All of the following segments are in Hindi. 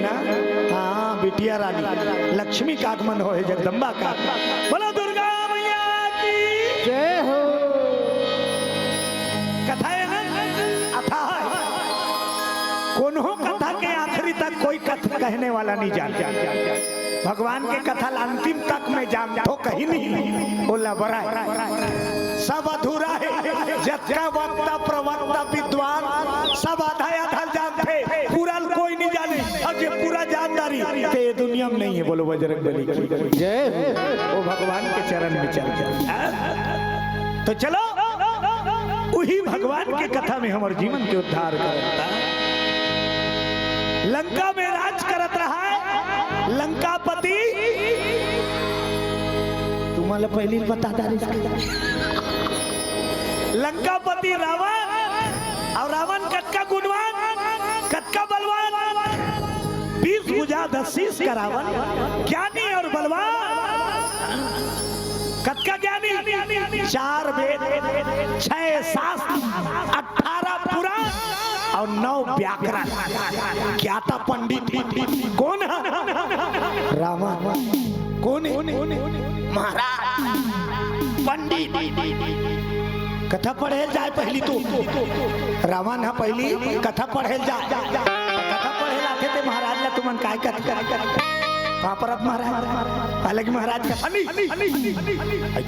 ना। हाँ बिटिया रानी लक्ष्मी का आगमन हो, जगदम्बा का। बोलो दुर्गा मैया की जय हो। कथा है ना अथा है, कोनो कथा के आखिरी तक कोई कथा कहने वाला नहीं जानता। भगवान के कथा अंतिम तक में जानता हो कहीं नहीं। बोला बड़ा सब अधूरा है, जत्का वक्ता प्रवक्ता विद्वान सब आधा आधा जानते, पूरा कोई नहीं जाने। और ये पूरा जानदारी ते दुनिया में नहीं है। बोलो बजरंगबली की जय हो। वो भगवान के चरण में चल जाए। तो चलो वही भगवान के कथा में हमारे जीवन के उद्धार करता। लंका में राज करत रहा लंकापति। तुम्हारा पहली बता था लंकापति रावण। और रावण कटका गुणवान, कटका बलवान, 20 भुजा 10 शीश का रावण, ज्ञानी और बलवान। कटका ज्ञानी, 4 वेद, 6 शास्त्र, 18 पुराण और 9 व्याकरण। क्या था पंडित? कौन है? रावण। कौन है? महाराज पंडित। कथा पढ़े जाए पहली तो रावण है पहली कथा पढ़े जाए। कथा पढ़े लाते थे महाराज ला तुमन काय कथा परत महाराज हालांकि महाराज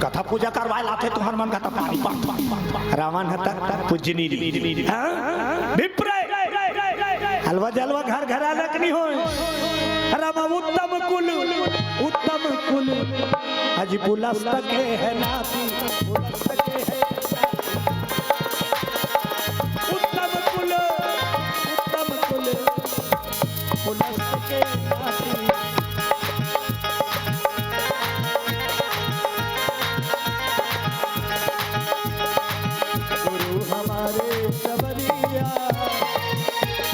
कथा पूजा करवाए लाते तुम्हार मन कथा पानी रावण हता पूजनी हलवा जलवा घर घर अलग नहीं हो। रामा उत्तम कुल हजी पुलस्तक है नाती उत्तम कुल पुलस्तक है नाती। गुरु हमारे सबरिया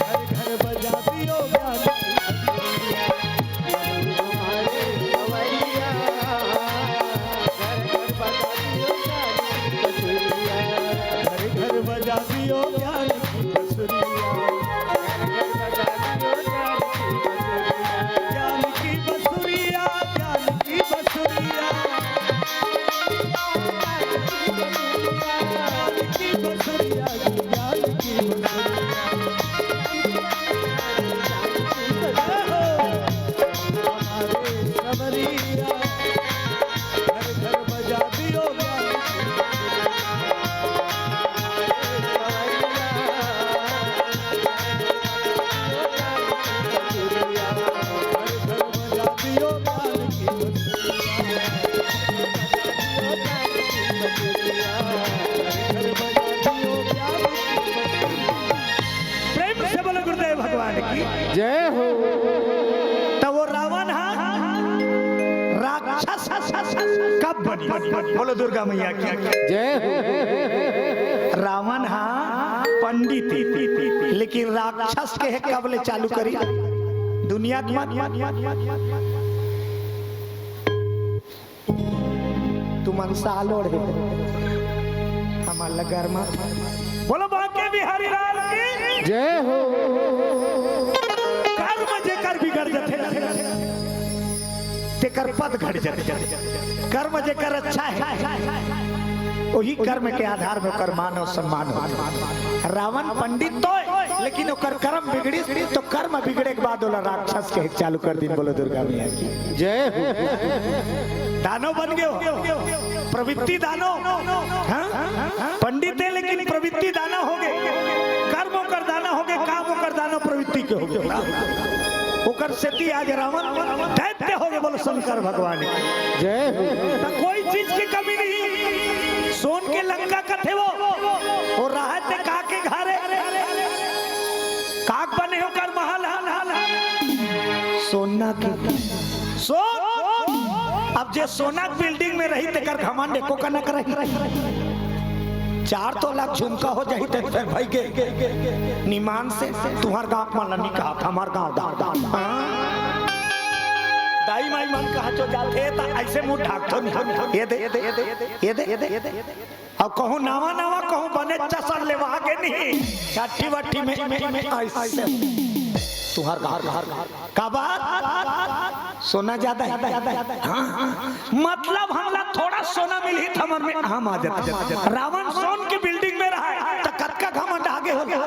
घर घर बजा दियो ज्ञान। हमारे सबरिया घर घर बजा दियो ज्ञान की बसुरिया। ज्ञान की बसुरिया, ज्ञान की बसुरिया, ज्ञान की बसुरिया, ज्ञान की बसुरिया। हमारे सबरिया घर घर बजा दियो ज्ञान प्रेम से बोलो गुरुदेव भगवान की जय हो। तो वो रावण राक्षस कब बनी? बोलो दुर्गा मैया की जय हो। रावण पंडित लेकिन राक्षस के है कब ले चालू करी दुनिया की। तुम सालोड़ हमारा गर्मा। बोलो बांके बिहारी लाल की जय हो। कर्म जेकर बिगड़ जाते तेकर पद घट जाते। कर्म जेकर अच्छा है वही कर्म के आधार में ओकर मान और सम्मान हो। रावण पंडित तो लेकिन ओकर कर्म बिगड़ी तो कर्म बिगड़े के बाद ओला राक्षस के चालू कर दी। बोलो दुर्गा मैया की जय हो। दानव बन गए प्रवृत्ति दानव। पंडित है लेकिन प्रवृत्ति दानव हो गए। कर्म ओकर दानव हो गए, काम ओकर दानव प्रवृत्ति के हो गए। ओकर सेती आज रावण दैत्य हो गए। बोलो शंकर भगवान जय हो। कोई चीज की कमी नहीं। सोन के लंका का थे वो राहत का के घरे काक बने होकर महल सोना की सोन। अब जे सोना बिल्डिंग में रही तेकर घमंड एको का न करही। 4 लाख झुमका हो जाही तो फिर भाई के निमान से तुम्हार गांव में लनी कहा हमार गांव दाई माई मन कहा जो जाते ता ऐसे मुंह ढाक तो नहीं। ये दे अब कहूँ नावा नावा कहूँ बने चसर लेवा के नहीं छठी वट्ठी में ऐसे तुहार का बात सोना ज्यादा है। हाँ, मतलब हमला थोड़ा सोना मिली थमन में हम आ जाता। रावण सोन की बिल्डिंग में रहा है तो कतका घमंड आगे हो गया।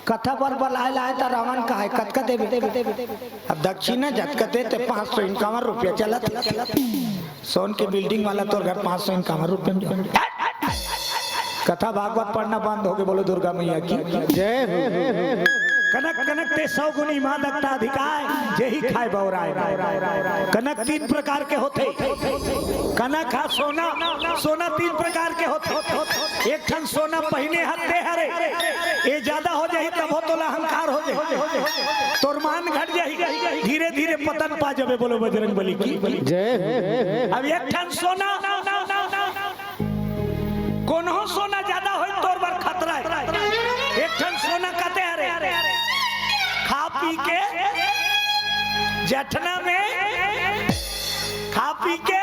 कथा पर बलाए लाए तो रावण का है कतका देवे। अब दक्षिणा जटकते ते 551 रुपया चला। सोन की बिल्डिंग वाला तो घर 551 रुपये में। कथा भागवत पढ़ना बंद हो गए। बोलो दुर्गा मैया की जय हो। कनक कनक ते 100 गुनी मादकता अधिकार जेही खाए बौराए। कनक 3 प्रकार के होते। कनक हा सोना 3 प्रकार के होते। एक ठन सोना पहने हत्ते हरे ये ज्यादा हो जाही तब हो तोला अहंकार हो जाए तोर मान घट जाही धीरे धीरे पतन पा जावे। बोलो बजरंग बली की जय हो। अब एक ठन सोना कोनो सोना ज्यादा हो तोर बर खतरा है। एक ठन सोना कहते हरे खा पी के जठना में खा पी के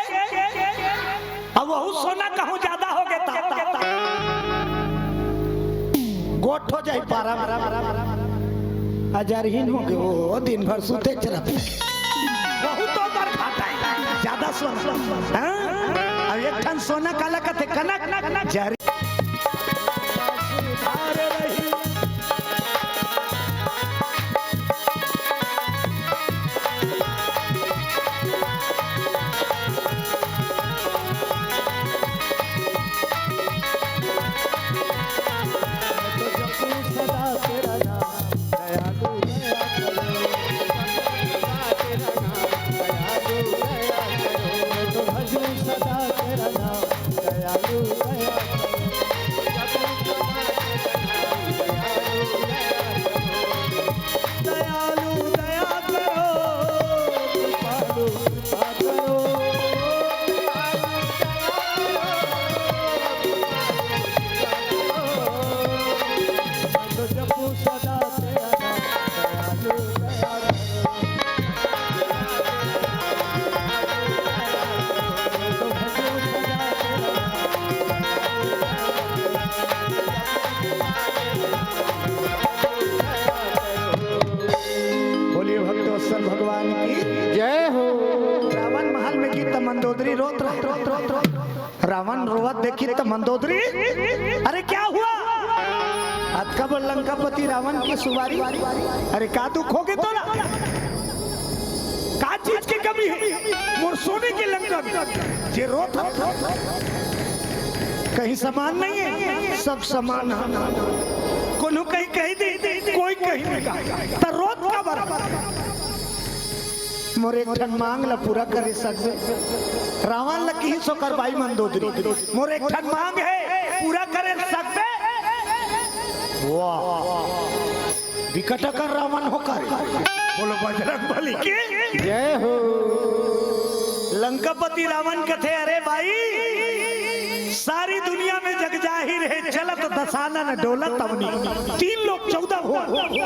अब वह सोना कहूं ज्यादा हो गया गोठ हो जाए पारा अजरहीन हो गए। वो दिन भर सुते चलते बहुत बार खाता है ज्यादा सोना। अब एक ठन सोना काला कहते कनक जरी रावण रोवत देखी तो मंदोदरी अरे क्या हुआ? अतकबर लंकापति रावण की सुवारी अरे का दुख हो गए तो ना का चीज की कमी है? मोर सोने की लंका जे रोत कहीं सामान नहीं है सब सामान कोनो कहीं कहीं दे कोई कहीं नहीं तो रोत का बराबर मोरे एक ठन मांग ला पूरा करे सकते रावण लकी ही सो करवाई मंदोदरी मोरे एक ठन मांग है पूरा करे सकते। वाह विकट कर रावण होकर बोलो बजरंग बली की जय हो। लंकापति रावण कथे अरे भाई सारी दुनिया में जग जाहिर है चलत दसाना न डोलत तवनी 3 लोग 14 हुआ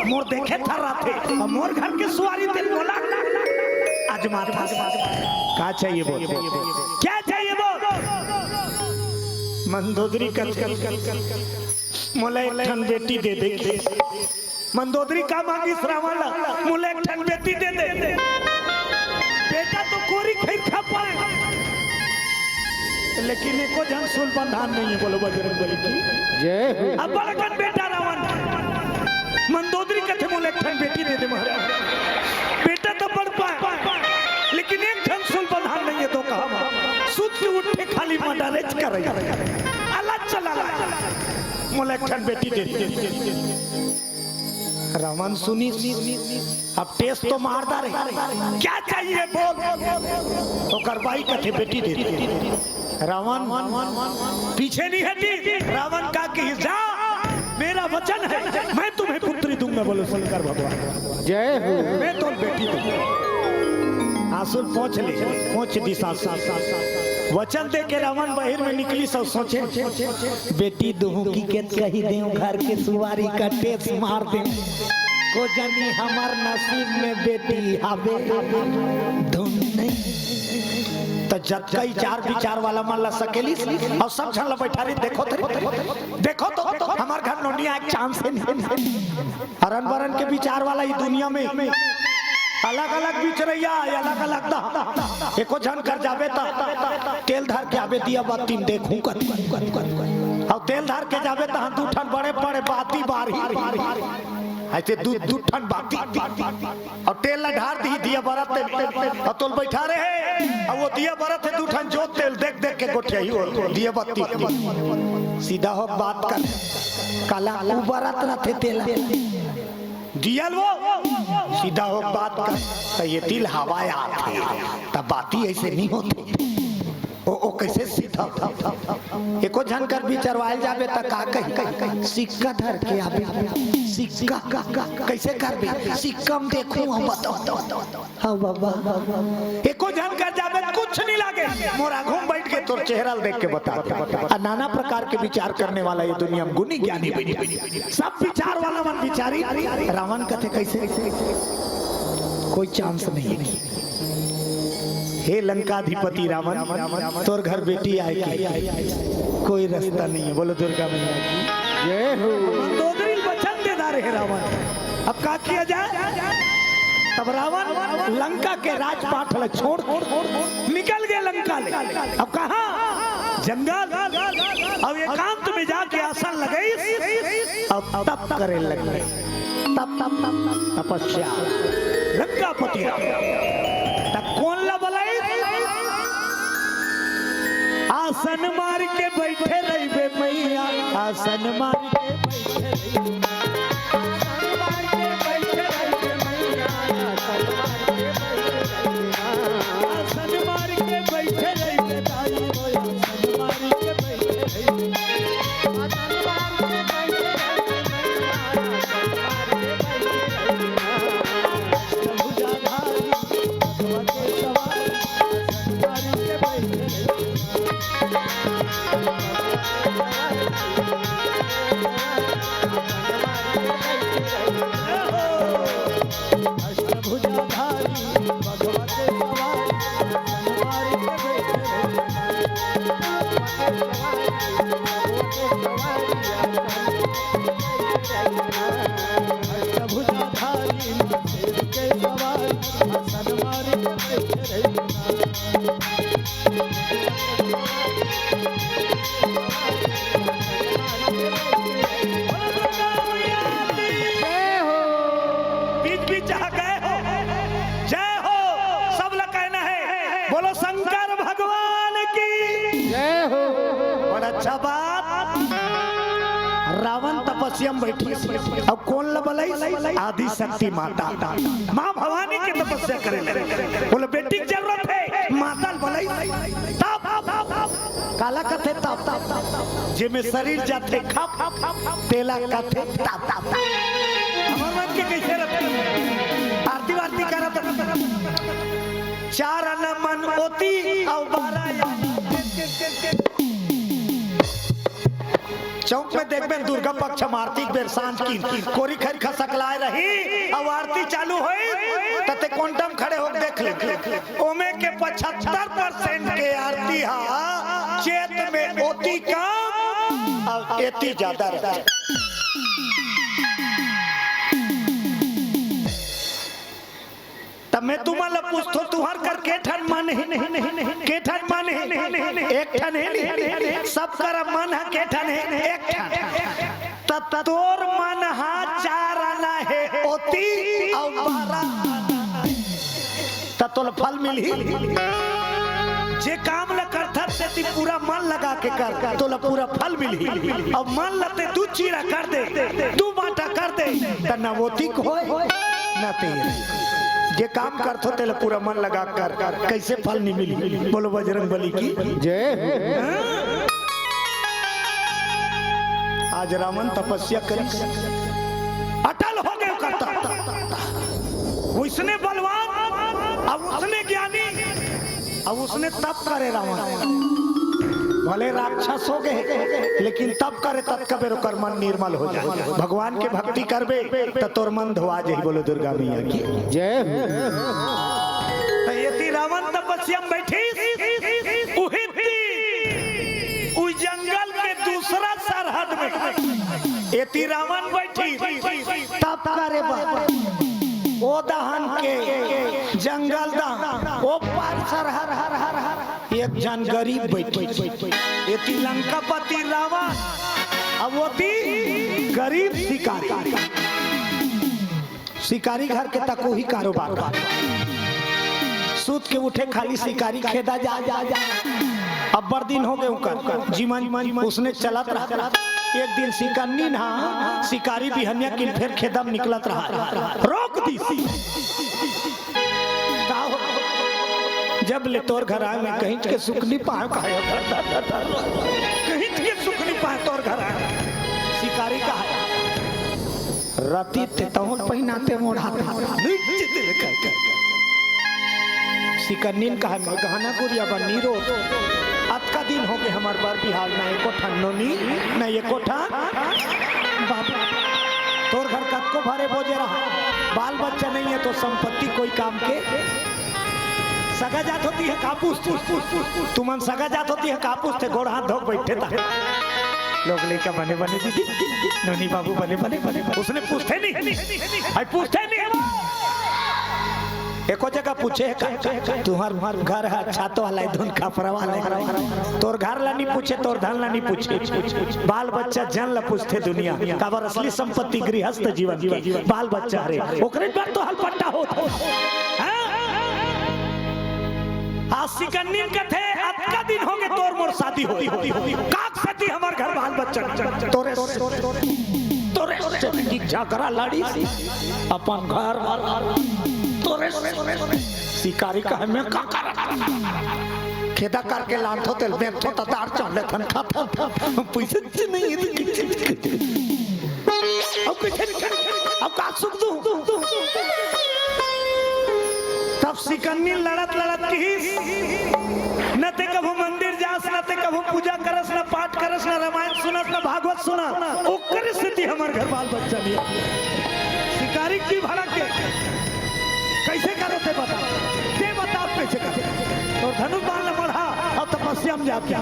मोर देखे थर्रा थे और मोर घर के सुवारी दिल बोला अजमा था क्या चाहिए बोल क्या चाहिए बोल मंदोदरी मोला एक ठन बेटी दे दे। मंदोदरी का मांगी रावण मोला एक ठन बेटी दे दे। बेटा तो कोरी खा पाए लेकिन एको जन सुल बंधान नहीं है। बोलो बजरंग बली की जय हो। अब बड़कन बेटा रावण मंदोदरी कथे मोला एक ठन बेटी दे दे महाराज। बेटा तो बढ़ पाए लेकिन एक जन सुल बंधान नहीं है तो कहा सुत के उठे खाली मडरेज कर रही अलग चला मोला एक ठन बेटी दे दे। रावण सुनी अब टेस्ट तो मारदा रहे क्या चाहिए बोल तो करवाई कथे बेटी दे दे। रावण पीछे नहीं हटी रावण का कि जा मेरा वचन है मैं तुम्हें पुत्री दूंगा। बोलो शंकर भगवान जय हो। मैं तो बेटी दूंगा। आंसू पहुंच दिशा वचन दे के रावण बाहर में निकली सब सोचे बेटी दूं की के कही देऊं घर के सुवारी का टेस मार दे को जानी हमार नसीब में बेटी हवे धुन नहीं तो जब कई चार विचार वाला मन ला सकेली और सब छल बैठा रही देखो तो हमार घर नोनिया एक चांस है हरन बरन के विचार वाला ही दुनिया में अलग अलग बिचरैया अलग अलग दा एको जन कर जावे ता तेल धार के आवे दिया बाती देखूं कर और तेल धार के जावे ता दू ठन बड़े बड़े बाती बारी ऐसे दू ठन बाती और तेल ला ढार दी दिया बरत और तोल बैठा रहे और वो दिया बरत है दू ठन जो तेल देख देख के गोठिया ही दिया बाती सीधा हो बात कर काला उबरत रहते तेल दियल वो सीधा हो बात कर तो ये तिल हवाए आते तब बाती ऐसे नहीं होती ओ कैसे सीधा एको जानकर भी चरवाल जावे त का कही सिक्का धर के आवे सिक्का कैसे करबे सिक्का में देखूं हम बताओ हां बाबा एको जानकर जावे कुछ नहीं लागे मोरा घूम बैठ के तोर चेहरा देख के बता नाना प्रकार के विचार करने वाला ये दुनिया में गुनी ज्ञानी बनी सब विचार वाला मन विचारी रावण कथे कैसे कोई चांस नहीं है हे लंकाधिपति रावण तोर घर बेटी आएगी कोई रास्ता नहीं है बोलो दुर्गा मैया की जय हो दो दिन वचन दे रहे हैं रावण अब क्या किया जाए तब रावण लंका के राजपाट ले छोड़ निकल गए लंका ले अब कहा जंगल अब एकांत में जाके आसन लगाई अब तप करे लगे तपस्या लंकापति तब कौन ला बोलाई आसन मार के बैठे रहिबे मैया आसन मार के बैठी अब कौन ला बोलाई आदि शक्ति माता माँ भवानी की तपस्या करे बोले बेटी की जरूरत है माता बोलाई काला कथे तप जे में शरीर जाते खप तेला कथे तप हमर मन के कैसे रखती आरती वारती करत 4 आना मन होती और 12 चौक में देख बेन दुर्गा पक्ष मारती बेर सांझ की कोरी खरी खसकलाए रही अब आरती चालू होई तते क्वांटम खड़े हो देख ले ओमे के 75% के आरती हा चेत में होती कम और एती ज्यादा रहती तब मैं तुम्हारा पूछतो तुहर कर के ठन मन है के ठन मन है एक ठन है सब कर मन है के ठन है एक ठन तोर मन हा 4 आना है ओती और 12 तोल फल मिली जे काम ल करथा ते पूरा मन लगा के कर तोला पूरा फल मिली अब मन लते 2 चीरा कर दे 2 बाटा कर दे त न ओती को होए न तेरे जे काम करथो तेल पूरा मन लगा कर कैसे फल नहीं मिली बोलो बजरंग बली की जय आज रावण तपस्या करी अटल हो गए करता उसने बलवान अब उसने ज्ञानी अब उसने तप करे रावण भले राक्षस हो गए लेकिन तब करे तत्कबेर ओकर मन निर्मल हो जाए। भगवान के भक्ति करबे त तोर मन धोआ जाई। बोलो दुर्गा मैया की जय हो। तो यति रावण तपस्या में बैठी उस जंगल के दूसरा सरहद में यति रावण बैठी तब करे ओ दहन के जंगल दा ओ पार सरहद हर हर हर एक जन गरीब बैठी यति लंकापति रावण अब होती गरीब शिकारी शिकारी घर के तक वही कारोबार सूत के उठे खाली शिकारी खेदा जा जा जा। अब बड़ दिन हो गए उनका जीवन उसने चलत रहा। एक दिन शिकन्नी ना शिकारी बिहनिया किल फिर खेदम निकलत रहा रोक दी जब ले तोर घर आए मैं कहीं के सुखनी पाए कहीं के सुखनी पाए तोर घर आए शिकारी कहा रति ते तहुल पहिनाते मोढ़ाता शिकन्नी कहा मैं गहना गुड़िया बनी रो अब का दिन हो गए हमारे बार बिहार ना एको ठन्नोनी ना एको ठन बाबा तोर घर कद को भरे बोझे रहा बाल बच्चा नहीं है तो संपत्ति कोई काम के सगा जात होती है कापूस तुमन सगा जात होती है कापूस थे गोड़ हाथ धो बैठे था लोग लेकर बने बने दीदी नोनी बाबू बने बने बने उसने पूछते नहीं पूछते नहीं एको जगह पूछे तुम्हार घर है छातो वाला धुन खापरा वाला तोर घर ला नहीं पूछे तोर धन ला नहीं पूछे बाल बच्चा जन ला पूछते दुनिया काबर असली संपत्ति गृहस्थ जीवन बाल बच्चा रे ओकरे पर तो हलपट्टा होत आज शिकन्नी कथे अब का दिन होगे तोर मोर शादी होती काक सती हमार घर बाल बच्चा तोरे तोरे की झगड़ा लड़ी अपन घर तोरे शिकारी का मैं का खेदा करके लांथो तेल बैठो तार चले थन खाता पैसे नहीं अब कुछ अब का सुख दू तब शिकन्नी लड़त की न ते कभू मंदिर जास न ते कभू पूजा करस न पाठ करस न रामायण सुनस न भागवत सुना ओकर स्थिति हमार घर बाल बच्चा लिया शिकारी की भड़क के कैसे करो ते बता ते बता कैसे करो और धनुष बाण न बढ़ा और तपस्या में जाके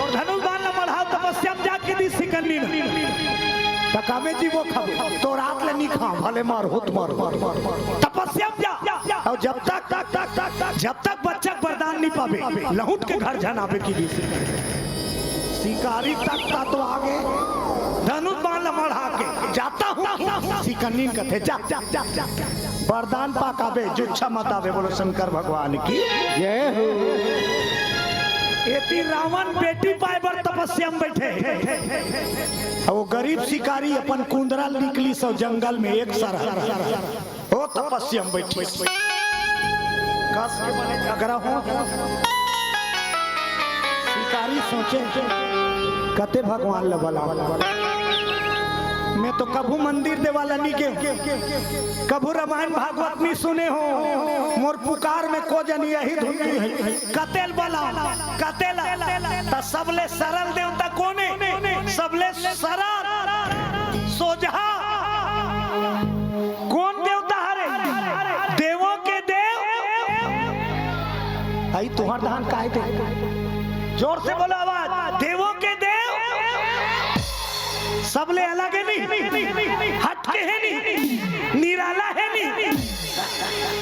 और धनुष बाण न बढ़ा तपस्या में जाके दी शिकन्नी तकामे जी वो खावे तो रात ले नहीं खा भले मार होत मार तपस्या में जा और जब तक बच्चा वरदान नहीं पावे लहुट के घर जानावे की भी शिकारी तक तो आगे धनुष बाण मढ़ा के जाता हूँ शिकन्नी कथे जा वरदान पाकावे जुच्छा मतावे बोलो शंकर भगवान की जय हो। एती रावण बेटी पाए बर तपस्या में बैठे वो गरीब शिकारी अपन कुंदरा निकली सो जंगल में एक सरहद वो तपस्या में बैठे कस के बने झगड़ा हो शिकारी सोचे कते भगवान लबला मैं तो कभू मंदिर दे वाला नहीं के कभू रामायण भागवत नहीं सुने हो मोर पुकार में को जन यही धुन कतेल बला कतेल त सबले सरल देवता कोने सबले सरल सोजहा कौन देवता हरे देवों के देव आई तुहार धान काहे दे जोर से बोलो आवाज देवों के देव सबले अलग है नहीं हट के है नहीं निराला है नहीं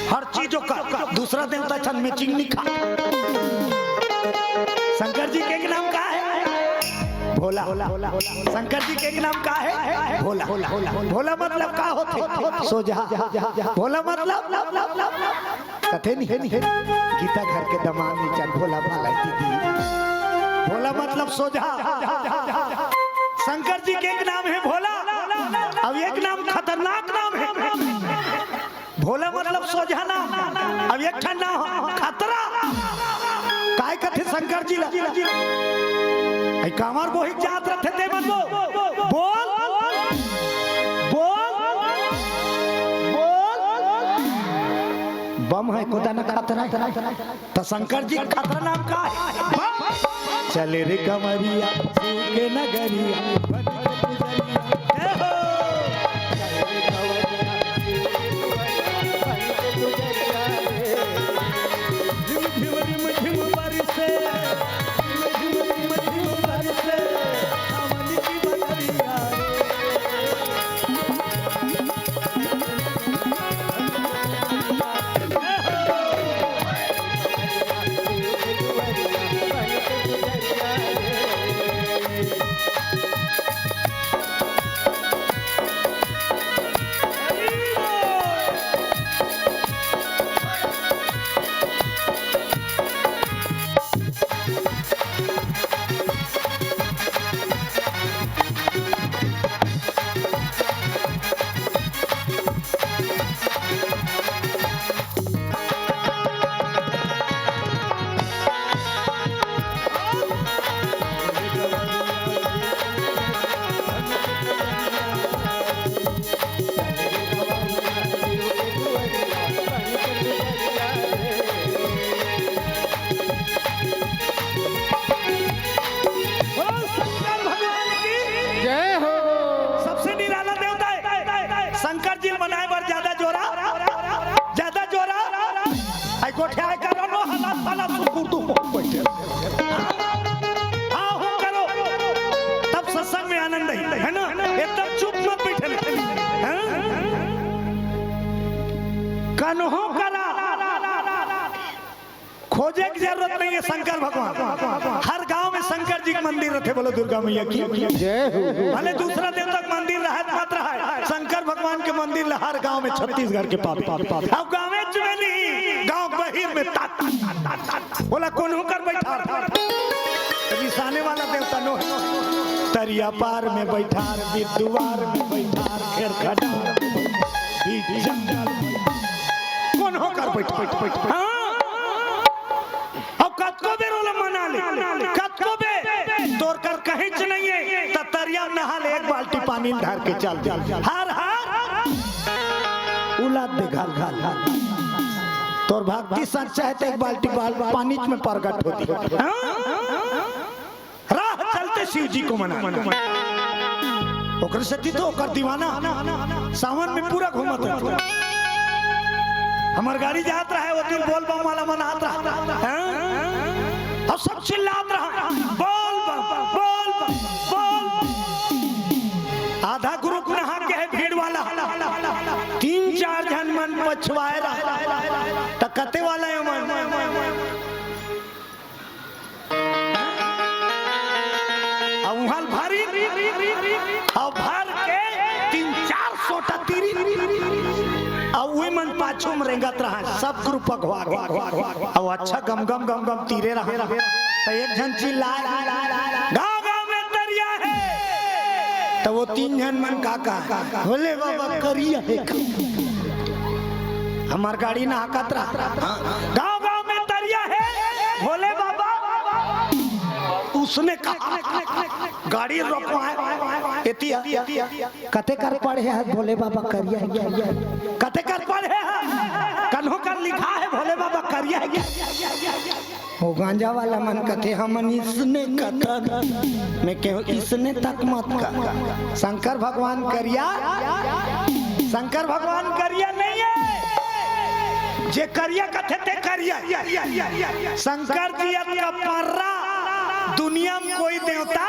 हर चीजों का दूसरा देवता छन मैचिंग नहीं खा शंकर जी के नाम का है भोला शंकर जी के नाम का है भोला भोला मतलब का होते सो जहा भोला मतलब कथे नहीं है गीता घर के दमाद नीचन भोला भाला दीदी भोला मतलब सो जहा शंकर जी के एक नाम है भोला अब एक नाम खतरनाक नाम है भोला मतलब सोझाना अब एक ठन नाम खतरा काय कथे शंकर जी ला आई कामर बोहिक जात रथे दे मन बोल बोल बोल बम है खुदा न खतरा तो शंकर जी खतरा नाम का है। चले रे कमरिया शिव के नगरिया बन के पुजरिया। ए हो झिम झिम रिम झिम बरसे, झिम झिम रिम झिम बरसे सावन की बदरिया खोजे की जरूरत नहीं है। शंकर भगवान हर गांव में शंकर जी का मंदिर रखे। बोलो दुर्गा मैया की भले दूसरा देवता का मंदिर रहा मत रहा, शंकर भगवान के मंदिर हर गांव में छत्तीसगढ़ के पाप। अब गाँव में नहीं, गाँव बहिर में बोला कौन होकर बैठा रिसाने वाला देवता नो। तरिया पार में बैठा, द्वार में बैठा, खेर खड़ा जंगल कौन होकर बैठा। कतको बेर मना ले, कतको बे तोड़ कर कहीं च नहीं है तो तरिया नहा ले, एक बाल्टी पानी ढार के चल हार उलाद दे घाल घाल तोर भक्ति सच्चा है तो एक बाल्टी पानी में प्रकट होती है। राह चलते शिव जी को मना ओकर सती तो ओकर दीवाना सावन में पूरा घूमत है। हमार गाड़ी जात रहा है वो दिन बोल बम वाला मनात रहा और सब चिल्लात रहा बोल बम बोल बम बोल। आधा ग्रुप नहा के है भीड़ वाला, 3-4 जन मन पछवाए रहा तो कते वाला है मन अब वहां भारी और भर के 3-4 सोटा तीरी वही मन पाछू में रेंगत रहा सब ग्रुप अब अच्छा गम गम गम गम तीरे रहा तो एक जन चिल्लाए गाँव में दरिया है तो वो 3 जन मन काका बोले बाबा करिया है। हमार गाड़ी ना हाकत रहा गाँव में दरिया है भोले बाबा। उसने कहा गाड़ी रोकवाए कते कर पड़े है भोले बाबा करिया है, कते कर पड़े है कन्हों कर लिखा है भोले बाबा करिया है। वो गांजा वाला मन कथे हमन इसने कथा मैं कहो इसने तक मत का। शंकर भगवान करिया, शंकर भगवान करिया नहीं है जे करिया कथे ते करिया। शंकर जी का पर्रा दुनिया में कोई देवता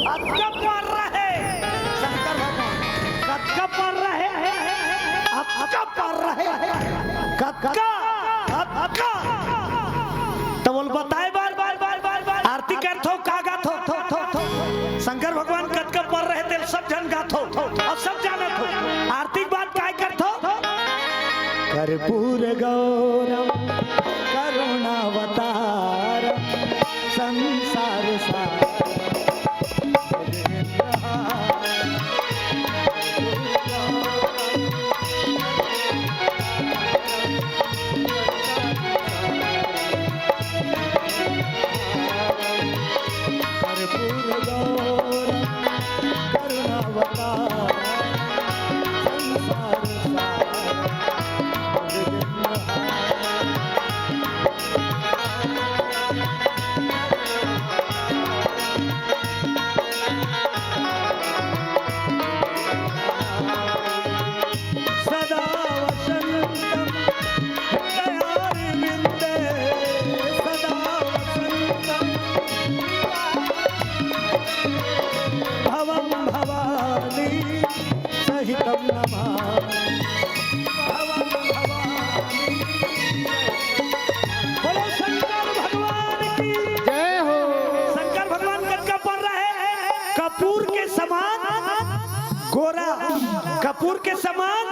अच्छा पर रहे। शंकर भगवान कक्का पर रहे, अच्छा पर रहे कक्का अच्छा तो बोल बताए बार बार बार बार बार आरती कर थो कागा थो शंकर भगवान कक्का पर रहे थे सब जन गा थो और सब जाना थो आरती बात काय कर थो कर्पूर गौरम करुणावतार संसार सार करुणावतार संसार सार गोरा कपूर के समान